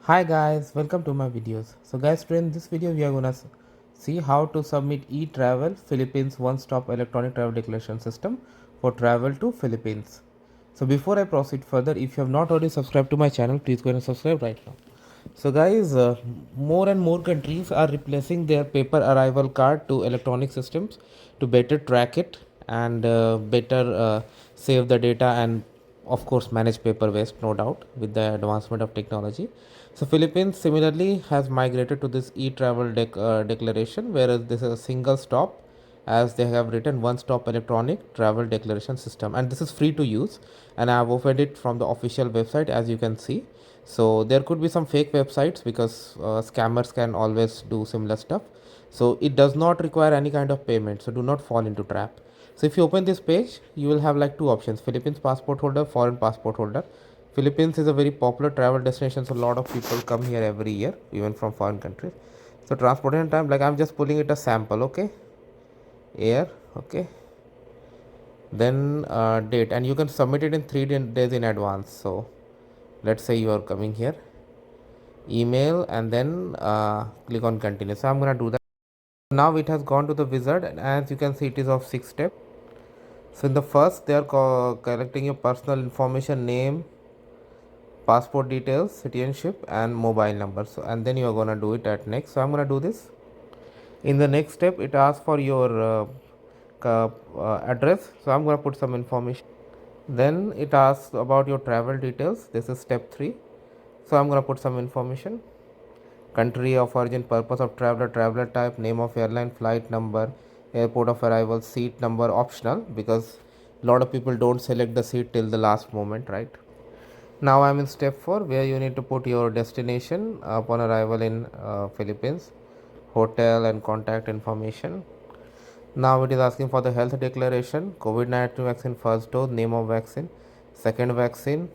Hi guys, welcome to my videos. So guys, today in this video we are gonna see how to submit eTravel Philippines one-stop electronic travel declaration system for travel to Philippines. So before I proceed further, if you have not already subscribed to my channel, please go and subscribe right now. So guys, more and more countries are replacing their paper arrival card to electronic systems to better track it and better save the data and of course manage paper waste, no doubt, with the advancement of technology. So Philippines similarly has migrated to this e-travel declaration, whereas this is a single stop, as they have written one stop electronic travel declaration system, and this is free to use, and I have opened it from the official website, as you can see. So there could be some fake websites because scammers can always do similar stuff. So it does not require any kind of payment, so do not fall into trap. So if you open this page, you will have like two options: Philippines passport holder, foreign passport holder. Philippines is a very popular travel destination, so a lot of people come here every year, even from foreign countries. So transportation time, like I'm just pulling it a sample, okay? Air, okay? Then date, and you can submit it in 3 days in advance. So let's say you are coming here, email, and then click on continue. So I'm gonna do that. Now it has gone to the wizard, and as you can see, it is of 6 steps. So in the first, they are collecting your personal information, name, passport details, citizenship, and mobile number. So and then you are gonna do it at next. So I'm gonna do this. In the next step, it asks for your address. So I'm gonna put some information. Then it asks about your travel details. This is step 3. So I'm gonna put some information: country of origin, purpose of traveler, traveler type, name of airline, flight number, airport of arrival, seat number, optional, because a lot of people don't select the seat till the last moment, right? Now I'm in step 4, where you need to put your destination upon arrival in Philippines, hotel and contact information. Now it is asking for the health declaration: COVID-19 vaccine first dose, name of vaccine, second vaccine.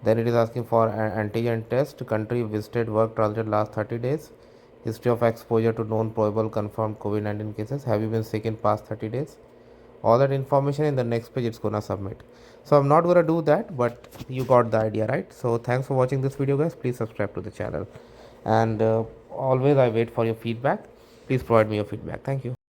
Then it is asking for an antigen test, country visited, work transit last 30 days, history of exposure to known probable confirmed COVID-19 cases, have you been sick in past 30 days. All that information in the next page it's gonna submit. So I'm not gonna do that, but you got the idea, right? So thanks for watching this video guys. Please subscribe to the channel, and always I wait for your feedback. Please provide me your feedback. Thank you.